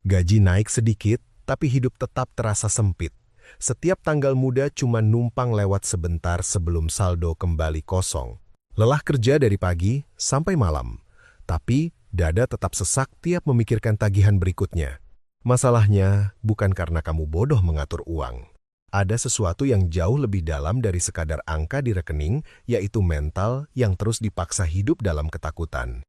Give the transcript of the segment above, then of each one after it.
Gaji naik sedikit, tapi hidup tetap terasa sempit. Setiap tanggal muda cuma numpang lewat sebentar sebelum saldo kembali kosong. Lelah kerja dari pagi sampai malam. Tapi dada tetap sesak tiap memikirkan tagihan berikutnya. Masalahnya bukan karena kamu bodoh mengatur uang. Ada sesuatu yang jauh lebih dalam dari sekadar angka di rekening, yaitu mental yang terus dipaksa hidup dalam ketakutan.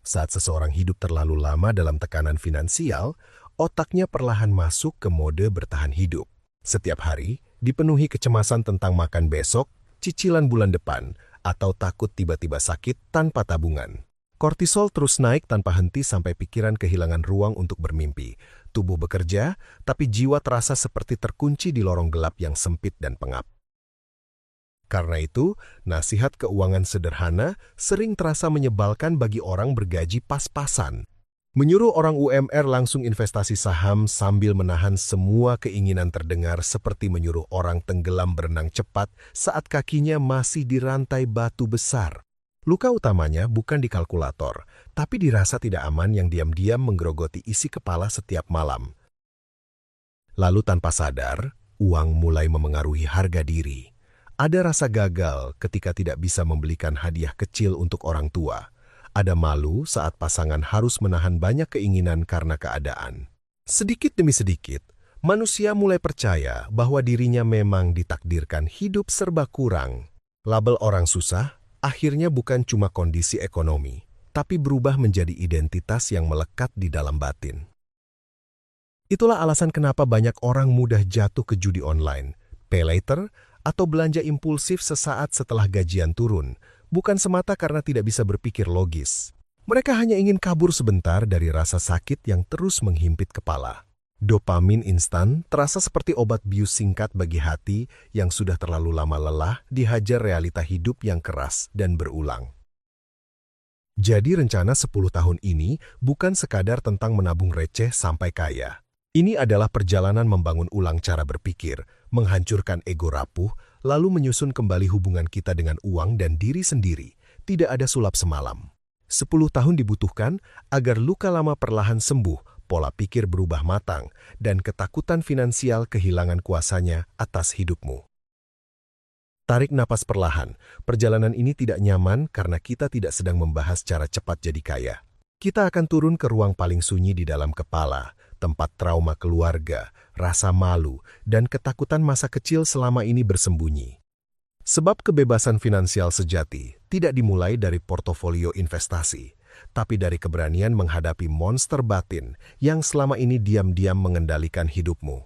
Saat seseorang hidup terlalu lama dalam tekanan finansial, otaknya perlahan masuk ke mode bertahan hidup. Setiap hari dipenuhi kecemasan tentang makan besok, cicilan bulan depan, atau takut tiba-tiba sakit tanpa tabungan. Kortisol terus naik tanpa henti sampai pikiran kehilangan ruang untuk bermimpi. Tubuh bekerja, tapi jiwa terasa seperti terkunci di lorong gelap yang sempit dan pengap. Karena itu, nasihat keuangan sederhana sering terasa menyebalkan bagi orang bergaji pas-pasan. Menyuruh orang UMR langsung investasi saham sambil menahan semua keinginan terdengar seperti menyuruh orang tenggelam berenang cepat saat kakinya masih di rantai batu besar. Luka utamanya bukan di kalkulator, tapi dirasa tidak aman yang diam-diam menggerogoti isi kepala setiap malam. Lalu tanpa sadar, uang mulai memengaruhi harga diri. Ada rasa gagal ketika tidak bisa membelikan hadiah kecil untuk orang tua. Ada malu saat pasangan harus menahan banyak keinginan karena keadaan. Sedikit demi sedikit, manusia mulai percaya bahwa dirinya memang ditakdirkan hidup serba kurang. Label orang susah akhirnya bukan cuma kondisi ekonomi, tapi berubah menjadi identitas yang melekat di dalam batin. Itulah alasan kenapa banyak orang mudah jatuh ke judi online, pay later, atau belanja impulsif sesaat setelah gajian turun, bukan semata karena tidak bisa berpikir logis. Mereka hanya ingin kabur sebentar dari rasa sakit yang terus menghimpit kepala. Dopamin instan terasa seperti obat bius singkat bagi hati yang sudah terlalu lama lelah dihajar realita hidup yang keras dan berulang. Jadi rencana 10 tahun ini bukan sekadar tentang menabung receh sampai kaya. Ini adalah perjalanan membangun ulang cara berpikir, menghancurkan ego rapuh, lalu menyusun kembali hubungan kita dengan uang dan diri sendiri. Tidak ada sulap semalam. 10 tahun dibutuhkan agar luka lama perlahan sembuh, pola pikir berubah matang, dan ketakutan finansial kehilangan kuasanya atas hidupmu. Tarik napas perlahan. Perjalanan ini tidak nyaman karena kita tidak sedang membahas cara cepat jadi kaya. Kita akan turun ke ruang paling sunyi di dalam kepala, tempat trauma keluarga, rasa malu, dan ketakutan masa kecil selama ini bersembunyi. Sebab kebebasan finansial sejati tidak dimulai dari portofolio investasi, tapi dari keberanian menghadapi monster batin yang selama ini diam-diam mengendalikan hidupmu.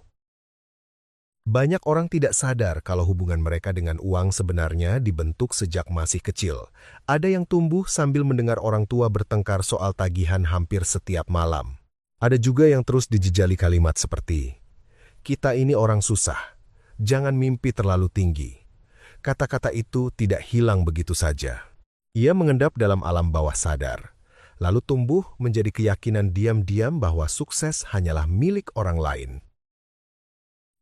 Banyak orang tidak sadar kalau hubungan mereka dengan uang sebenarnya dibentuk sejak masih kecil. Ada yang tumbuh sambil mendengar orang tua bertengkar soal tagihan hampir setiap malam. Ada juga yang terus dijejali kalimat seperti, "Kita ini orang susah, jangan mimpi terlalu tinggi." Kata-kata itu tidak hilang begitu saja. Ia mengendap dalam alam bawah sadar, lalu tumbuh menjadi keyakinan diam-diam bahwa sukses hanyalah milik orang lain.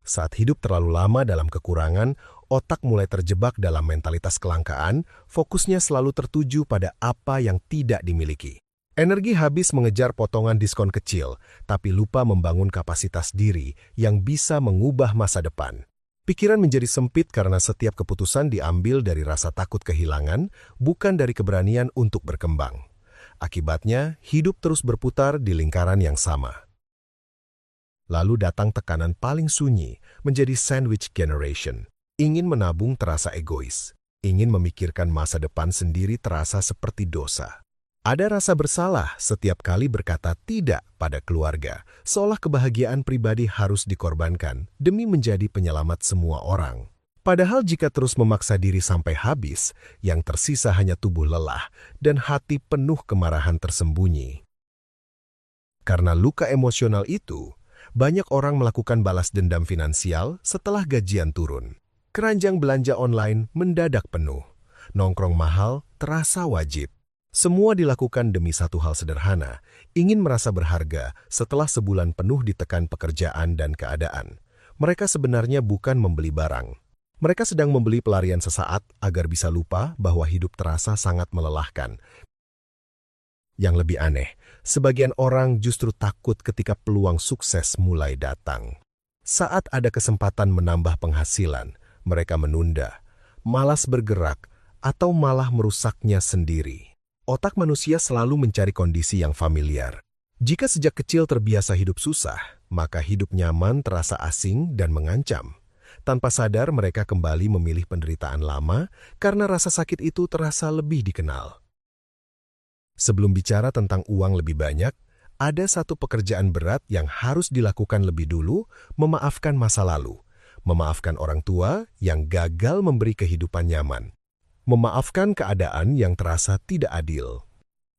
Saat hidup terlalu lama dalam kekurangan, otak mulai terjebak dalam mentalitas kelangkaan, fokusnya selalu tertuju pada apa yang tidak dimiliki. Energi habis mengejar potongan diskon kecil, tapi lupa membangun kapasitas diri yang bisa mengubah masa depan. Pikiran menjadi sempit karena setiap keputusan diambil dari rasa takut kehilangan, bukan dari keberanian untuk berkembang. Akibatnya, hidup terus berputar di lingkaran yang sama. Lalu datang tekanan paling sunyi, menjadi sandwich generation. Ingin menabung terasa egois. Ingin memikirkan masa depan sendiri terasa seperti dosa. Ada rasa bersalah setiap kali berkata tidak pada keluarga, seolah kebahagiaan pribadi harus dikorbankan demi menjadi penyelamat semua orang. Padahal jika terus memaksa diri sampai habis, yang tersisa hanya tubuh lelah dan hati penuh kemarahan tersembunyi. Karena luka emosional itu, banyak orang melakukan balas dendam finansial setelah gajian turun. Keranjang belanja online mendadak penuh. Nongkrong mahal terasa wajib. Semua dilakukan demi satu hal sederhana, ingin merasa berharga setelah sebulan penuh ditekan pekerjaan dan keadaan. Mereka sebenarnya bukan membeli barang. Mereka sedang membeli pelarian sesaat agar bisa lupa bahwa hidup terasa sangat melelahkan. Yang lebih aneh, Sebagian orang justru takut ketika peluang sukses mulai datang. Saat ada kesempatan menambah penghasilan, mereka menunda, malas bergerak, atau malah merusaknya sendiri. Otak manusia selalu mencari kondisi yang familiar. Jika sejak kecil terbiasa hidup susah, maka hidup nyaman terasa asing dan mengancam. Tanpa sadar mereka kembali memilih penderitaan lama karena rasa sakit itu terasa lebih dikenal. Sebelum bicara tentang uang lebih banyak, ada satu pekerjaan berat yang harus dilakukan lebih dulu, memaafkan masa lalu. Memaafkan orang tua yang gagal memberi kehidupan nyaman. Memaafkan keadaan yang terasa tidak adil.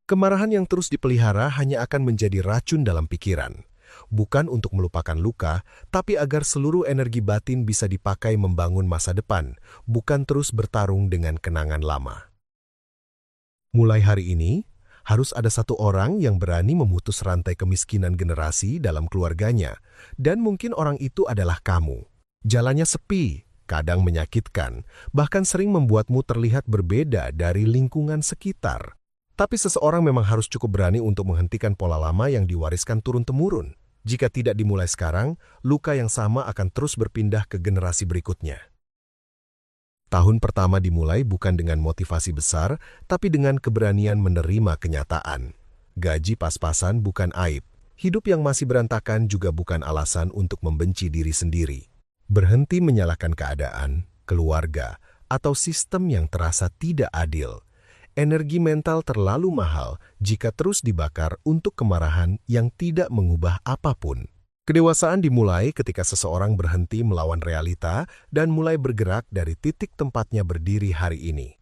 Kemarahan yang terus dipelihara hanya akan menjadi racun dalam pikiran. Bukan untuk melupakan luka, tapi agar seluruh energi batin bisa dipakai membangun masa depan, bukan terus bertarung dengan kenangan lama. Mulai hari ini, harus ada satu orang yang berani memutus rantai kemiskinan generasi dalam keluarganya, dan mungkin orang itu adalah kamu. Jalannya sepi, kadang menyakitkan, bahkan sering membuatmu terlihat berbeda dari lingkungan sekitar. Tapi seseorang memang harus cukup berani untuk menghentikan pola lama yang diwariskan turun-temurun. Jika tidak dimulai sekarang, luka yang sama akan terus berpindah ke generasi berikutnya. Tahun pertama dimulai bukan dengan motivasi besar, tapi dengan keberanian menerima kenyataan. Gaji pas-pasan bukan aib. Hidup yang masih berantakan juga bukan alasan untuk membenci diri sendiri. Berhenti menyalahkan keadaan, keluarga, atau sistem yang terasa tidak adil. Energi mental terlalu mahal jika terus dibakar untuk kemarahan yang tidak mengubah apapun. Kedewasaan dimulai ketika seseorang berhenti melawan realita dan mulai bergerak dari titik tempatnya berdiri hari ini.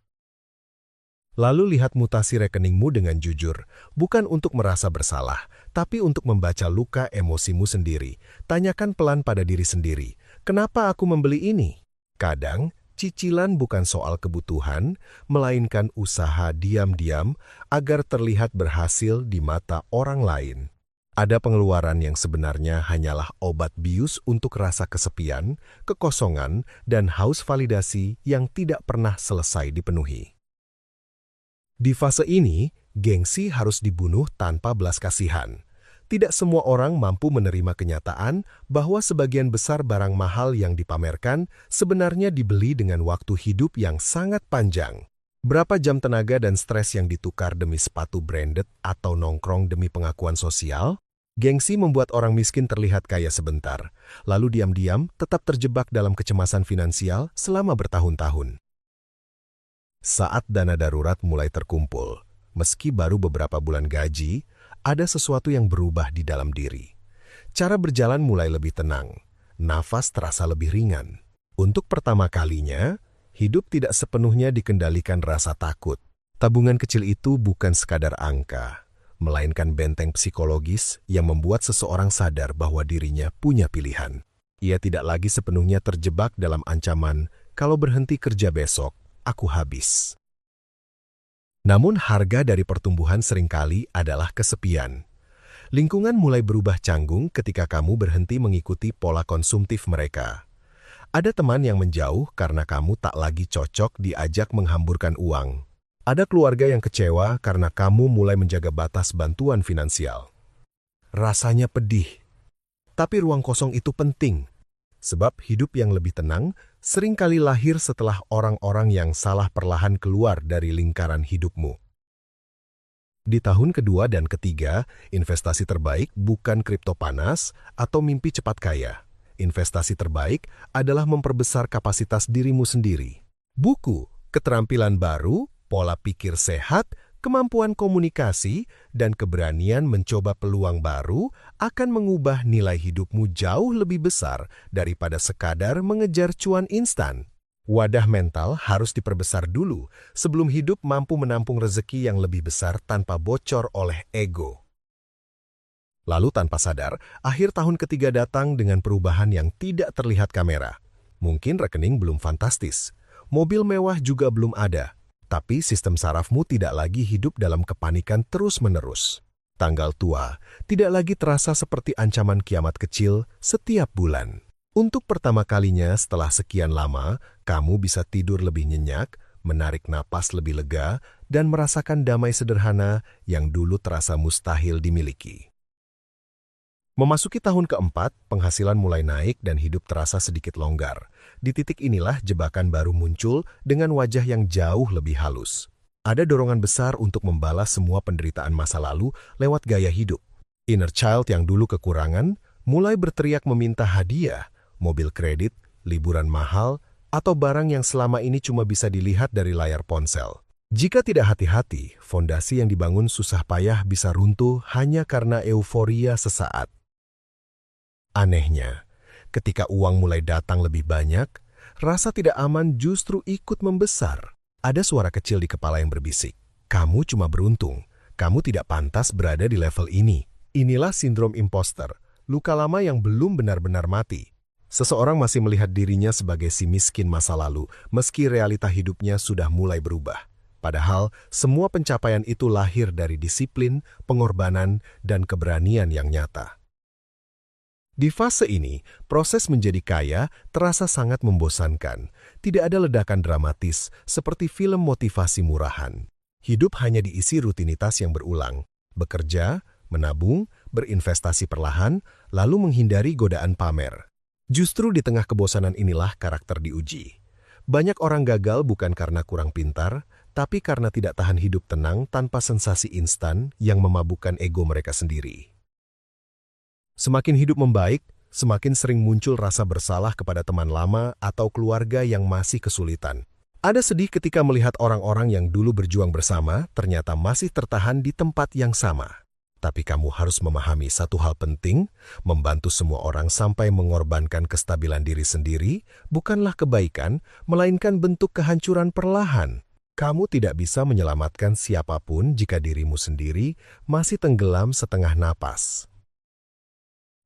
Lalu lihat mutasi rekeningmu dengan jujur, bukan untuk merasa bersalah, tapi untuk membaca luka emosimu sendiri. Tanyakan pelan pada diri sendiri, kenapa aku membeli ini? Kadang, cicilan bukan soal kebutuhan, melainkan usaha diam-diam agar terlihat berhasil di mata orang lain. Ada pengeluaran yang sebenarnya hanyalah obat bius untuk rasa kesepian, kekosongan, dan haus validasi yang tidak pernah selesai dipenuhi. Di fase ini, gengsi harus dibunuh tanpa belas kasihan. Tidak semua orang mampu menerima kenyataan bahwa sebagian besar barang mahal yang dipamerkan sebenarnya dibeli dengan waktu hidup yang sangat panjang. Berapa jam tenaga dan stres yang ditukar demi sepatu branded atau nongkrong demi pengakuan sosial? Gengsi membuat orang miskin terlihat kaya sebentar, lalu diam-diam tetap terjebak dalam kecemasan finansial selama bertahun-tahun. Saat dana darurat mulai terkumpul, meski baru beberapa bulan gaji, ada sesuatu yang berubah di dalam diri. Cara berjalan mulai lebih tenang, nafas terasa lebih ringan. Untuk pertama kalinya, hidup tidak sepenuhnya dikendalikan rasa takut. Tabungan kecil itu bukan sekadar angka, melainkan benteng psikologis yang membuat seseorang sadar bahwa dirinya punya pilihan. Ia tidak lagi sepenuhnya terjebak dalam ancaman, kalau berhenti kerja besok, aku habis. Namun harga dari pertumbuhan seringkali adalah kesepian. Lingkungan mulai berubah canggung ketika kamu berhenti mengikuti pola konsumtif mereka. Ada teman yang menjauh karena kamu tak lagi cocok diajak menghamburkan uang. Ada keluarga yang kecewa karena kamu mulai menjaga batas bantuan finansial. Rasanya pedih. Tapi ruang kosong itu penting. Sebab hidup yang lebih tenang seringkali lahir setelah orang-orang yang salah perlahan keluar dari lingkaran hidupmu. Di tahun kedua dan ketiga, investasi terbaik bukan kripto panas atau mimpi cepat kaya. Investasi terbaik adalah memperbesar kapasitas dirimu sendiri. Buku, keterampilan baru, pola pikir sehat, kemampuan komunikasi, dan keberanian mencoba peluang baru akan mengubah nilai hidupmu jauh lebih besar daripada sekadar mengejar cuan instan. Wadah mental harus diperbesar dulu sebelum hidup mampu menampung rezeki yang lebih besar tanpa bocor oleh ego. Lalu tanpa sadar, akhir tahun ketiga datang dengan perubahan yang tidak terlihat kamera. Mungkin rekening belum fantastis, mobil mewah juga belum ada, tapi sistem sarafmu tidak lagi hidup dalam kepanikan terus-menerus. Tanggal tua tidak lagi terasa seperti ancaman kiamat kecil setiap bulan. Untuk pertama kalinya setelah sekian lama, kamu bisa tidur lebih nyenyak, menarik napas lebih lega, dan merasakan damai sederhana yang dulu terasa mustahil dimiliki. Memasuki tahun keempat, penghasilan mulai naik dan hidup terasa sedikit longgar. Di titik inilah jebakan baru muncul dengan wajah yang jauh lebih halus. Ada dorongan besar untuk membalas semua penderitaan masa lalu lewat gaya hidup. Inner child yang dulu kekurangan mulai berteriak meminta hadiah, mobil kredit, liburan mahal, atau barang yang selama ini cuma bisa dilihat dari layar ponsel. Jika tidak hati-hati, fondasi yang dibangun susah payah bisa runtuh hanya karena euforia sesaat. Anehnya, ketika uang mulai datang lebih banyak, rasa tidak aman justru ikut membesar. Ada suara kecil di kepala yang berbisik, "Kamu cuma beruntung, kamu tidak pantas berada di level ini." Inilah sindrom imposter, luka lama yang belum benar-benar mati. Seseorang masih melihat dirinya sebagai si miskin masa lalu, meski realita hidupnya sudah mulai berubah. Padahal, semua pencapaian itu lahir dari disiplin, pengorbanan, dan keberanian yang nyata. Di fase ini, proses menjadi kaya terasa sangat membosankan. Tidak ada ledakan dramatis seperti film motivasi murahan. Hidup hanya diisi rutinitas yang berulang. Bekerja, menabung, berinvestasi perlahan, lalu menghindari godaan pamer. Justru di tengah kebosanan inilah karakter diuji. Banyak orang gagal bukan karena kurang pintar, tapi karena tidak tahan hidup tenang tanpa sensasi instan yang memabukkan ego mereka sendiri. Semakin hidup membaik, semakin sering muncul rasa bersalah kepada teman lama atau keluarga yang masih kesulitan. Ada sedih ketika melihat orang-orang yang dulu berjuang bersama ternyata masih tertahan di tempat yang sama. Tapi kamu harus memahami satu hal penting, membantu semua orang sampai mengorbankan kestabilan diri sendiri bukanlah kebaikan, melainkan bentuk kehancuran perlahan. Kamu tidak bisa menyelamatkan siapapun jika dirimu sendiri masih tenggelam setengah napas.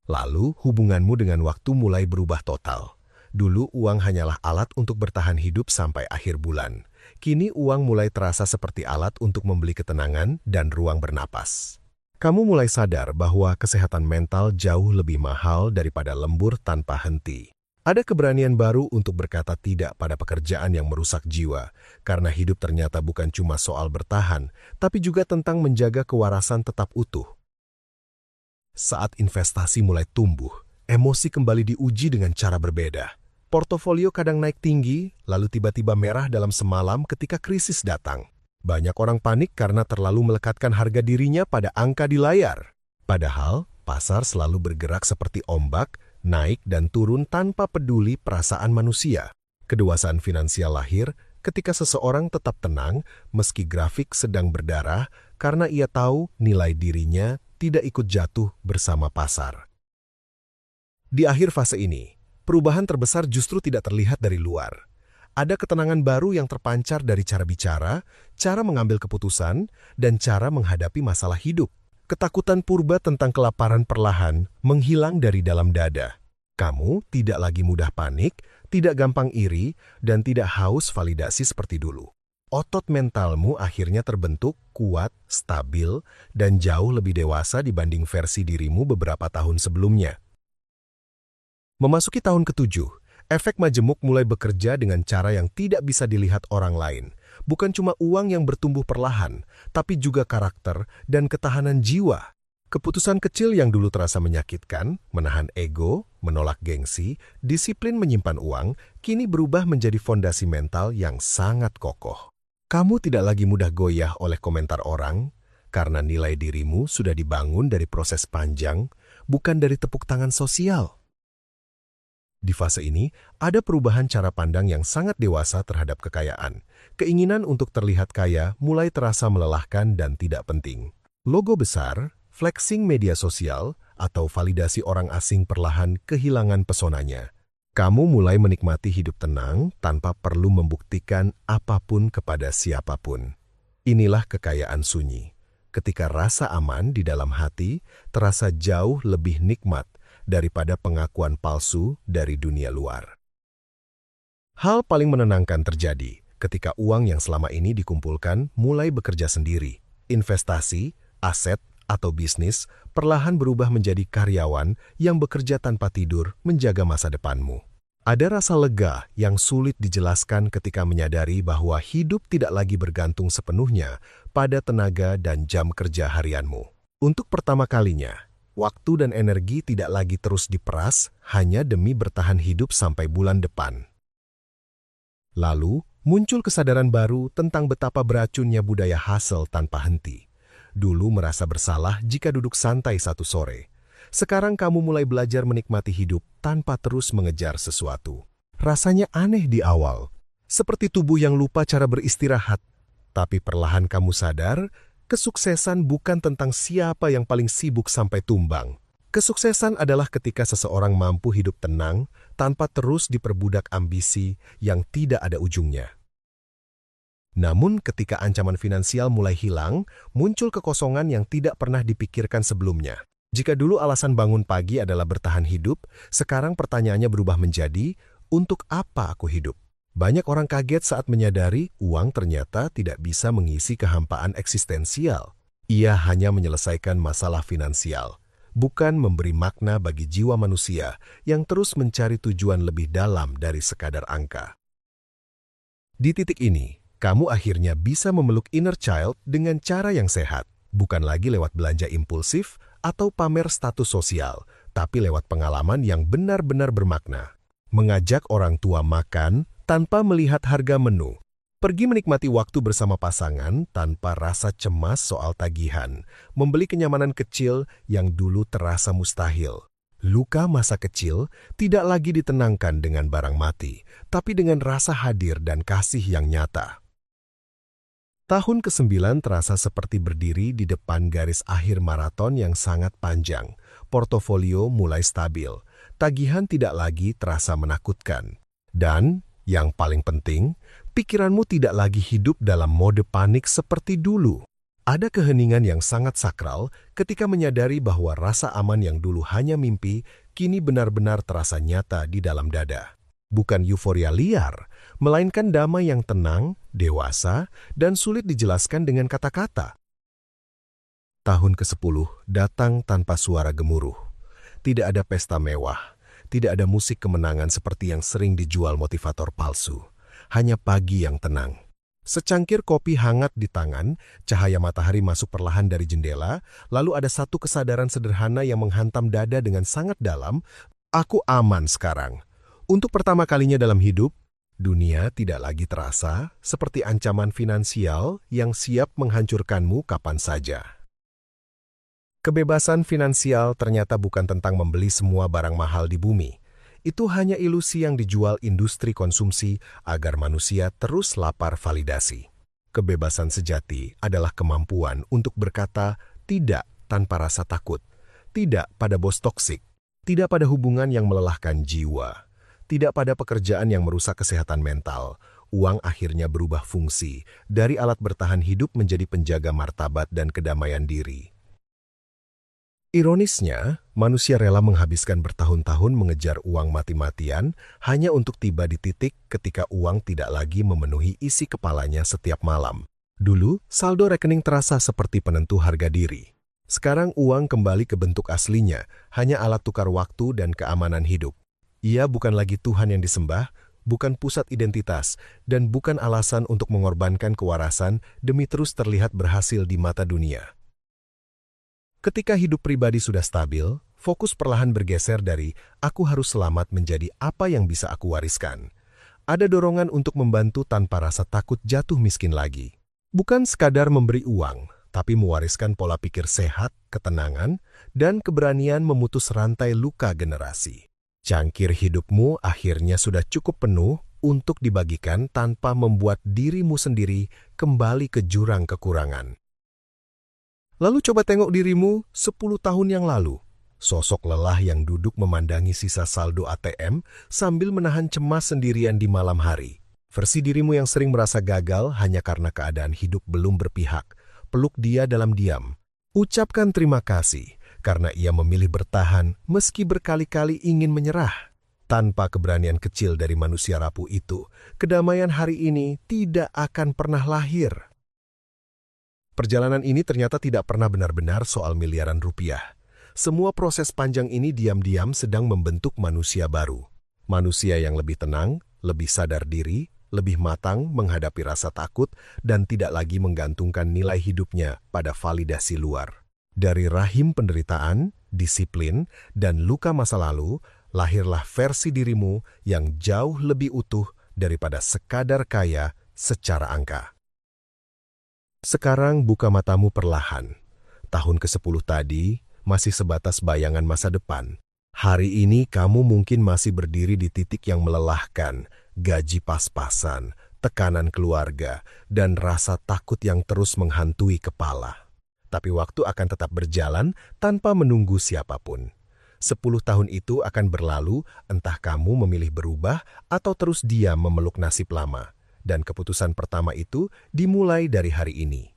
Lalu, hubunganmu dengan waktu mulai berubah total. Dulu uang hanyalah alat untuk bertahan hidup sampai akhir bulan. Kini uang mulai terasa seperti alat untuk membeli ketenangan dan ruang bernapas. Kamu mulai sadar bahwa kesehatan mental jauh lebih mahal daripada lembur tanpa henti. Ada keberanian baru untuk berkata tidak pada pekerjaan yang merusak jiwa, karena hidup ternyata bukan cuma soal bertahan, tapi juga tentang menjaga kewarasan tetap utuh. Saat investasi mulai tumbuh, emosi kembali diuji dengan cara berbeda. Portofolio kadang naik tinggi, lalu tiba-tiba merah dalam semalam ketika krisis datang. Banyak orang panik karena terlalu melekatkan harga dirinya pada angka di layar. Padahal, pasar selalu bergerak seperti ombak, naik dan turun tanpa peduli perasaan manusia. Kedewasaan finansial lahir ketika seseorang tetap tenang meski grafik sedang berdarah karena ia tahu nilai dirinya tidak ikut jatuh bersama pasar. Di akhir fase ini, perubahan terbesar justru tidak terlihat dari luar. Ada ketenangan baru yang terpancar dari cara bicara, cara mengambil keputusan, dan cara menghadapi masalah hidup. Ketakutan purba tentang kelaparan perlahan menghilang dari dalam dada. Kamu tidak lagi mudah panik, tidak gampang iri, dan tidak haus validasi seperti dulu. Otot mentalmu akhirnya terbentuk, kuat, stabil, dan jauh lebih dewasa dibanding versi dirimu beberapa tahun sebelumnya. Memasuki tahun ketujuh, efek majemuk mulai bekerja dengan cara yang tidak bisa dilihat orang lain. Bukan cuma uang yang bertumbuh perlahan, tapi juga karakter dan ketahanan jiwa. Keputusan kecil yang dulu terasa menyakitkan, menahan ego, menolak gengsi, disiplin menyimpan uang, kini berubah menjadi fondasi mental yang sangat kokoh. Kamu tidak lagi mudah goyah oleh komentar orang, karena nilai dirimu sudah dibangun dari proses panjang, bukan dari tepuk tangan sosial. Di fase ini, ada perubahan cara pandang yang sangat dewasa terhadap kekayaan. Keinginan untuk terlihat kaya mulai terasa melelahkan dan tidak penting. Logo besar, flexing media sosial, atau validasi orang asing perlahan kehilangan pesonanya. Kamu mulai menikmati hidup tenang tanpa perlu membuktikan apapun kepada siapapun. Inilah kekayaan sunyi. Ketika rasa aman di dalam hati terasa jauh lebih nikmat daripada pengakuan palsu dari dunia luar. Hal paling menenangkan terjadi ketika uang yang selama ini dikumpulkan mulai bekerja sendiri. Investasi, aset, atau bisnis perlahan berubah menjadi karyawan yang bekerja tanpa tidur menjaga masa depanmu. Ada rasa lega yang sulit dijelaskan ketika menyadari bahwa hidup tidak lagi bergantung sepenuhnya pada tenaga dan jam kerja harianmu. Untuk pertama kalinya, waktu dan energi tidak lagi terus diperas hanya demi bertahan hidup sampai bulan depan. Lalu, muncul kesadaran baru tentang betapa beracunnya budaya hustle tanpa henti. Dulu merasa bersalah jika duduk santai satu sore. Sekarang kamu mulai belajar menikmati hidup tanpa terus mengejar sesuatu. Rasanya aneh di awal, seperti tubuh yang lupa cara beristirahat. Tapi perlahan kamu sadar, kesuksesan bukan tentang siapa yang paling sibuk sampai tumbang. Kesuksesan adalah ketika seseorang mampu hidup tenang tanpa terus diperbudak ambisi yang tidak ada ujungnya. Namun ketika ancaman finansial mulai hilang, muncul kekosongan yang tidak pernah dipikirkan sebelumnya. Jika dulu alasan bangun pagi adalah bertahan hidup, sekarang pertanyaannya berubah menjadi, untuk apa aku hidup? Banyak orang kaget saat menyadari uang ternyata tidak bisa mengisi kehampaan eksistensial. Ia hanya menyelesaikan masalah finansial, bukan memberi makna bagi jiwa manusia yang terus mencari tujuan lebih dalam dari sekadar angka. Di titik ini, kamu akhirnya bisa memeluk inner child dengan cara yang sehat, bukan lagi lewat belanja impulsif atau pamer status sosial, tapi lewat pengalaman yang benar-benar bermakna. Mengajak orang tua makan tanpa melihat harga menu, pergi menikmati waktu bersama pasangan tanpa rasa cemas soal tagihan, membeli kenyamanan kecil yang dulu terasa mustahil. Luka masa kecil tidak lagi ditenangkan dengan barang mati, tapi dengan rasa hadir dan kasih yang nyata. Tahun ke-9 terasa seperti berdiri di depan garis akhir maraton yang sangat panjang. Portofolio mulai stabil, tagihan tidak lagi terasa menakutkan. Dan, yang paling penting, pikiranmu tidak lagi hidup dalam mode panik seperti dulu. Ada keheningan yang sangat sakral ketika menyadari bahwa rasa aman yang dulu hanya mimpi, kini benar-benar terasa nyata di dalam dada. Bukan euforia liar, melainkan damai yang tenang, dewasa, dan sulit dijelaskan dengan kata-kata. Tahun ke-10 datang tanpa suara gemuruh. Tidak ada pesta mewah, tidak ada musik kemenangan seperti yang sering dijual motivator palsu. Hanya pagi yang tenang. Secangkir kopi hangat di tangan, cahaya matahari masuk perlahan dari jendela, lalu ada satu kesadaran sederhana yang menghantam dada dengan sangat dalam, aku aman sekarang. Untuk pertama kalinya dalam hidup, dunia tidak lagi terasa seperti ancaman finansial yang siap menghancurkanmu kapan saja. Kebebasan finansial ternyata bukan tentang membeli semua barang mahal di bumi. Itu hanya ilusi yang dijual industri konsumsi agar manusia terus lapar validasi. Kebebasan sejati adalah kemampuan untuk berkata tidak tanpa rasa takut, tidak pada bos toksik, tidak pada hubungan yang melelahkan jiwa, tidak pada pekerjaan yang merusak kesehatan mental. Uang akhirnya berubah fungsi dari alat bertahan hidup menjadi penjaga martabat dan kedamaian diri. Ironisnya, manusia rela menghabiskan bertahun-tahun mengejar uang mati-matian hanya untuk tiba di titik ketika uang tidak lagi memenuhi isi kepalanya setiap malam. Dulu, saldo rekening terasa seperti penentu harga diri. Sekarang uang kembali ke bentuk aslinya, hanya alat tukar waktu dan keamanan hidup. Ia bukan lagi Tuhan yang disembah, bukan pusat identitas, dan bukan alasan untuk mengorbankan kewarasan demi terus terlihat berhasil di mata dunia. Ketika hidup pribadi sudah stabil, fokus perlahan bergeser dari aku harus selamat menjadi apa yang bisa aku wariskan. Ada dorongan untuk membantu tanpa rasa takut jatuh miskin lagi. Bukan sekadar memberi uang, tapi mewariskan pola pikir sehat, ketenangan, dan keberanian memutus rantai luka generasi. Cangkir hidupmu akhirnya sudah cukup penuh untuk dibagikan tanpa membuat dirimu sendiri kembali ke jurang kekurangan. Lalu coba tengok dirimu 10 tahun yang lalu. Sosok lelah yang duduk memandangi sisa saldo ATM sambil menahan cemas sendirian di malam hari. Versi dirimu yang sering merasa gagal hanya karena keadaan hidup belum berpihak. Peluk dia dalam diam. Ucapkan terima kasih karena ia memilih bertahan meski berkali-kali ingin menyerah. Tanpa keberanian kecil dari manusia rapuh itu, kedamaian hari ini tidak akan pernah lahir. Perjalanan ini ternyata tidak pernah benar-benar soal miliaran rupiah. Semua proses panjang ini diam-diam sedang membentuk manusia baru. Manusia yang lebih tenang, lebih sadar diri, lebih matang menghadapi rasa takut, dan tidak lagi menggantungkan nilai hidupnya pada validasi luar. Dari rahim penderitaan, disiplin, dan luka masa lalu, lahirlah versi dirimu yang jauh lebih utuh daripada sekadar kaya secara angka. Sekarang buka matamu perlahan. Tahun ke-10 tadi masih sebatas bayangan masa depan. Hari ini kamu mungkin masih berdiri di titik yang melelahkan, gaji pas-pasan, tekanan keluarga, dan rasa takut yang terus menghantui kepala. Tapi waktu akan tetap berjalan tanpa menunggu siapapun. 10 tahun itu akan berlalu, entah kamu memilih berubah atau terus diam memeluk nasib lama. Dan keputusan pertama itu dimulai dari hari ini.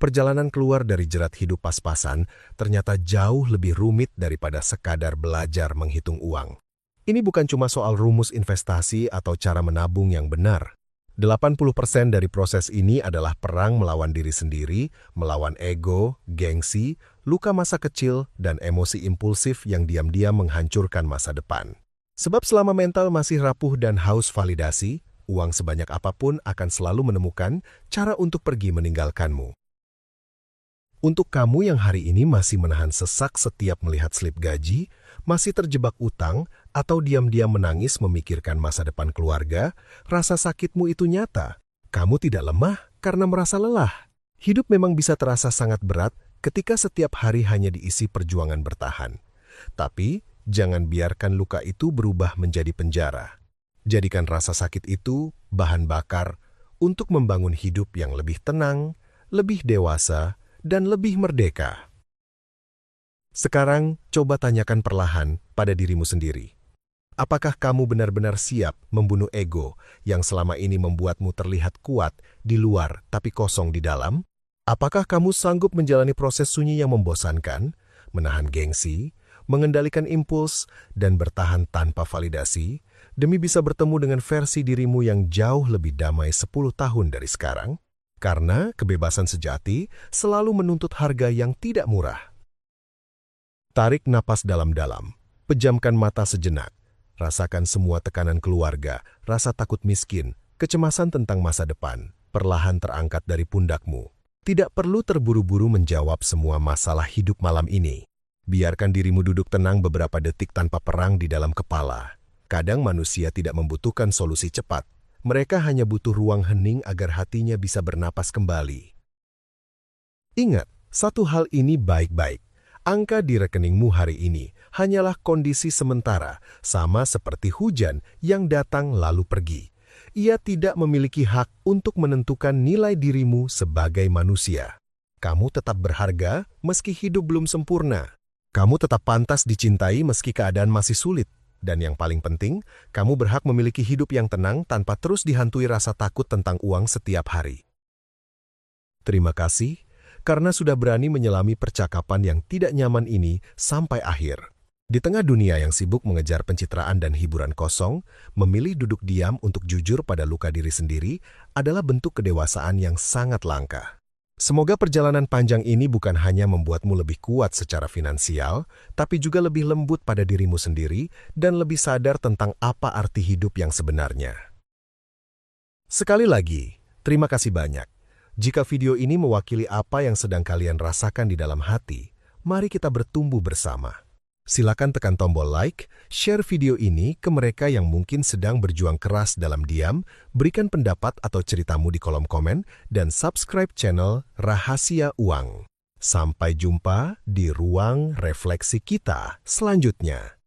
Perjalanan keluar dari jerat hidup pas-pasan ternyata jauh lebih rumit daripada sekadar belajar menghitung uang. Ini bukan cuma soal rumus investasi atau cara menabung yang benar. 80% dari proses ini adalah perang melawan diri sendiri, melawan ego, gengsi, luka masa kecil, dan emosi impulsif yang diam-diam menghancurkan masa depan. Sebab selama mental masih rapuh dan haus validasi, uang sebanyak apapun akan selalu menemukan cara untuk pergi meninggalkanmu. Untuk kamu yang hari ini masih menahan sesak setiap melihat slip gaji, masih terjebak utang, atau diam-diam menangis memikirkan masa depan keluarga, rasa sakitmu itu nyata. Kamu tidak lemah karena merasa lelah. Hidup memang bisa terasa sangat berat ketika setiap hari hanya diisi perjuangan bertahan. Tapi, jangan biarkan luka itu berubah menjadi penjara. Jadikan rasa sakit itu bahan bakar untuk membangun hidup yang lebih tenang, lebih dewasa, dan lebih merdeka. Sekarang, coba tanyakan perlahan pada dirimu sendiri. Apakah kamu benar-benar siap membunuh ego yang selama ini membuatmu terlihat kuat di luar tapi kosong di dalam? Apakah kamu sanggup menjalani proses sunyi yang membosankan, menahan gengsi, mengendalikan impuls, dan bertahan tanpa validasi, demi bisa bertemu dengan versi dirimu yang jauh lebih damai 10 tahun dari sekarang? Karena kebebasan sejati selalu menuntut harga yang tidak murah. Tarik napas dalam-dalam, pejamkan mata sejenak, rasakan semua tekanan keluarga, rasa takut miskin, kecemasan tentang masa depan, perlahan terangkat dari pundakmu. Tidak perlu terburu-buru menjawab semua masalah hidup malam ini. Biarkan dirimu duduk tenang beberapa detik tanpa perang di dalam kepala. Kadang manusia tidak membutuhkan solusi cepat. Mereka hanya butuh ruang hening agar hatinya bisa bernapas kembali. Ingat, satu hal ini baik-baik. Angka di rekeningmu hari ini hanyalah kondisi sementara, sama seperti hujan yang datang lalu pergi. Ia tidak memiliki hak untuk menentukan nilai dirimu sebagai manusia. Kamu tetap berharga meski hidup belum sempurna. Kamu tetap pantas dicintai meski keadaan masih sulit. Dan yang paling penting, kamu berhak memiliki hidup yang tenang tanpa terus dihantui rasa takut tentang uang setiap hari. Terima kasih, karena sudah berani menyelami percakapan yang tidak nyaman ini sampai akhir. Di tengah dunia yang sibuk mengejar pencitraan dan hiburan kosong, memilih duduk diam untuk jujur pada luka diri sendiri adalah bentuk kedewasaan yang sangat langka. Semoga perjalanan panjang ini bukan hanya membuatmu lebih kuat secara finansial, tapi juga lebih lembut pada dirimu sendiri dan lebih sadar tentang apa arti hidup yang sebenarnya. Sekali lagi, terima kasih banyak. Jika video ini mewakili apa yang sedang kalian rasakan di dalam hati, mari kita bertumbuh bersama. Silakan tekan tombol like, share video ini ke mereka yang mungkin sedang berjuang keras dalam diam, berikan pendapat atau ceritamu di kolom komen, dan subscribe channel Rahasia Uang. Sampai jumpa di ruang refleksi kita selanjutnya.